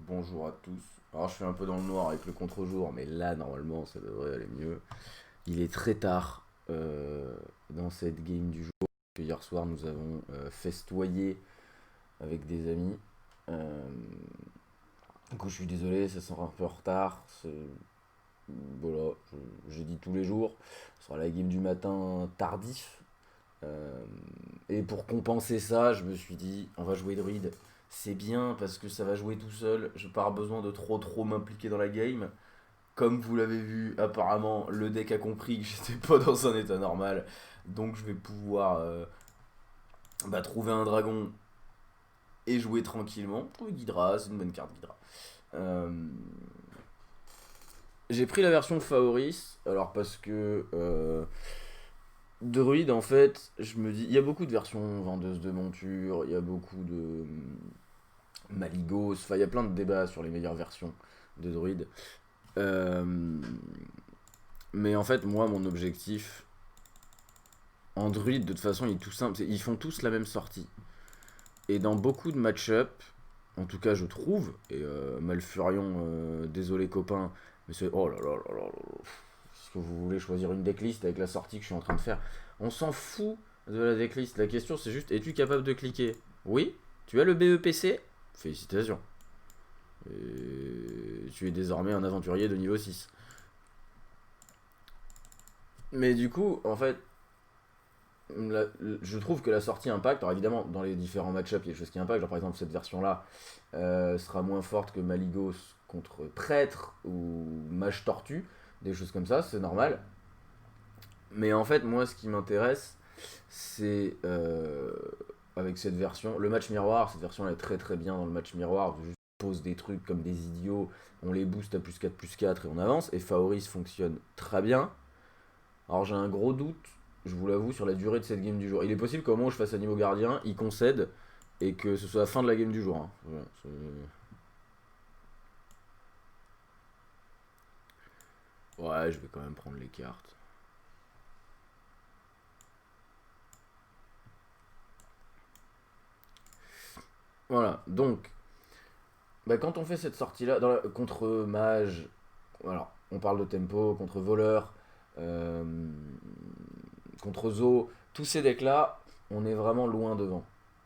Bonjour à tous. Alors je suis un peu dans le noir avec le contre-jour, mais là normalement ça devrait aller mieux. Il est très tard dans cette game du jour. Hier soir nous avons festoyé avec des amis. Euh, du coup je suis désolé, ça sera un peu en retard. Voilà, j'ai dit tous les jours. Ce sera la game du matin tardif. Euh, et pour compenser ça, je me suis dit, on va jouer druide. C'est bien parce que ça va jouer tout seul. Je n'ai pas besoin de trop m'impliquer dans la game. Comme vous l'avez vu, apparemment, le deck a compris que j'étais pas dans un état normal. Donc je vais pouvoir trouver un dragon et jouer tranquillement. Oh, Ghidra, c'est une bonne carte Ghidra. Euh, j'ai pris la version Favoris, alors parce que Druid, en fait, je me dis, il y a beaucoup de versions vendeuses de montures, il y a beaucoup de Maligos, enfin, il y a plein de débats sur les meilleures versions de Druid. Euh, mais en fait, moi, mon objectif en Druid, de toute façon, il est tout simple, ils font tous la même sortie. Et dans beaucoup de match-up, en tout cas, je trouve, et Malfurion, désolé copain, mais c'est. Oh là là là là là. Est-ce que vous voulez choisir une decklist avec la sortie que je suis en train de faire? On s'en fout de la decklist. La question, c'est juste, es-tu capable de cliquer? Oui. Tu as le BEPC? Félicitations. Et tu es désormais un aventurier de niveau 6. Mais du coup, en fait, je trouve que la sortie impact. Alors évidemment, dans les différents match-up, il y a des choses qui impactent. Genre par exemple, cette version-là sera moins forte que Maligos contre Prêtre ou Mage Tortue. Des choses comme ça, c'est normal. Mais en fait, moi, ce qui m'intéresse, c'est avec cette version, le match miroir. Cette version elle est très bien dans le match miroir. On juste pose des trucs comme des idiots, on les booste à plus 4 et on avance. Et Favoris fonctionne très bien. Alors j'ai un gros doute, je vous l'avoue, sur la durée de cette game du jour. Il est possible qu'au moment où je fasse Animaux Gardien, il concède et que ce soit la fin de la game du jour. Hein. Ouais, je vais quand même prendre les cartes. Voilà, donc, quand on fait cette sortie-là, contre Mage, alors, on parle de tempo, contre Voleur, euh, contre Zo, tous ces decks-là, on est vraiment loin devant.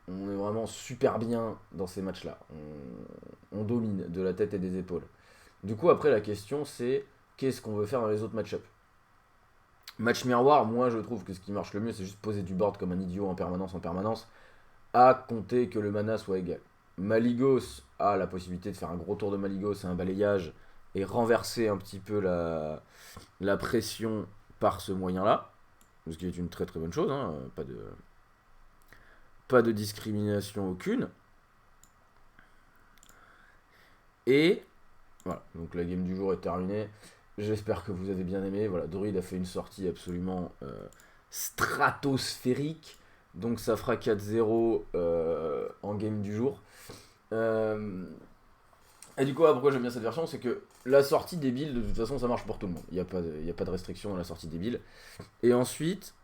On est vraiment super bien dans ces matchs-là. On domine de la tête et des épaules. Du coup, après, la question, c'est qu'est-ce qu'on veut faire dans les autres match-up. Match miroir, moi, je trouve que ce qui marche le mieux, c'est juste poser du board comme un idiot en permanence, à compter que le mana soit égal. Maligos a la possibilité de faire un gros tour de Maligos et un balayage et renverser un petit peu la pression par ce moyen-là, ce qui est une très bonne chose, hein, pas de discrimination aucune. Et voilà, donc la game du jour est terminée. J'espère que vous avez bien aimé. Voilà, Druid a fait une sortie absolument stratosphérique. Donc ça fera 4-0 en game du jour. Et du coup, pourquoi j'aime bien cette version, c'est que la sortie débile, de toute façon, ça marche pour tout le monde. Il n'y a pas de restriction dans la sortie débile. Et ensuite,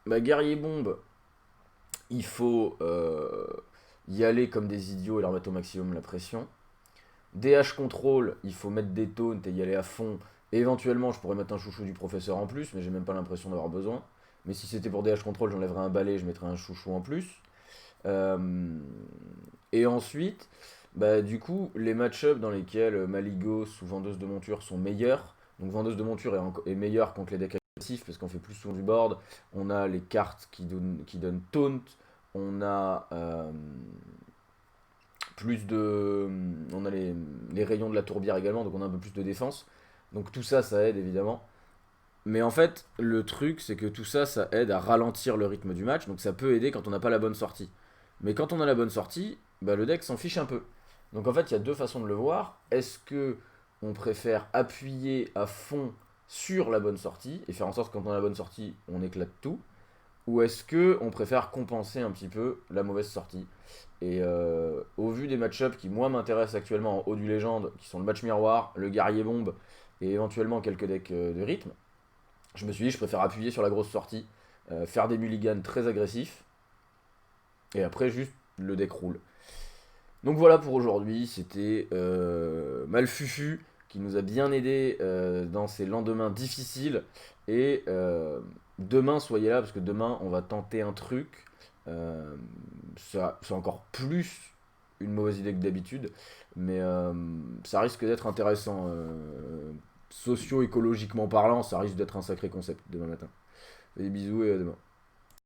guerrier bombe, il faut y aller comme des idiots et leur mettre au maximum la pression. DH contrôle, il faut mettre des taunts et y aller à fond. Et éventuellement, je pourrais mettre un chouchou du professeur en plus, mais j'ai même pas l'impression d'avoir besoin. Mais si c'était pour DH contrôle, j'enlèverais un balai, je mettrais un chouchou en plus. Euh, et ensuite, du coup, les match-ups dans lesquels Maligos ou Vendeuse de monture sont meilleurs. Donc Vendeuse de monture est meilleure contre les decks agressifs parce qu'on fait plus souvent du board. On a les cartes qui donnent taunt. On a plus de. On a les rayons de la tourbière également, donc on a un peu plus de défense. Donc tout ça, ça aide évidemment. Mais en fait, le truc, c'est que tout ça, ça aide à ralentir le rythme du match, donc ça peut aider quand on n'a pas la bonne sortie. Mais quand on a la bonne sortie, le deck s'en fiche un peu. Donc en fait, il y a deux façons de le voir. Est-ce que on préfère appuyer à fond sur la bonne sortie et faire en sorte que quand on a la bonne sortie, on éclate tout, ou est-ce que on préfère compenser un petit peu la mauvaise sortie? Et au vu des match-ups qui moi m'intéressent actuellement en haut du légende, qui sont le match miroir, le guerrier bombe et éventuellement quelques decks de rythme, je me suis dit je préfère appuyer sur la grosse sortie, faire des mulligans très agressifs et après juste le deck roule. Donc voilà pour aujourd'hui, c'était Malfufu qui nous a bien aidé dans ces lendemains difficiles. Et demain, soyez là parce que demain, on va tenter un truc. Euh, c'est encore plus une mauvaise idée que d'habitude, mais ça risque d'être intéressant. Socio-écologiquement parlant, ça risque d'être un sacré concept demain matin. Des bisous et à demain.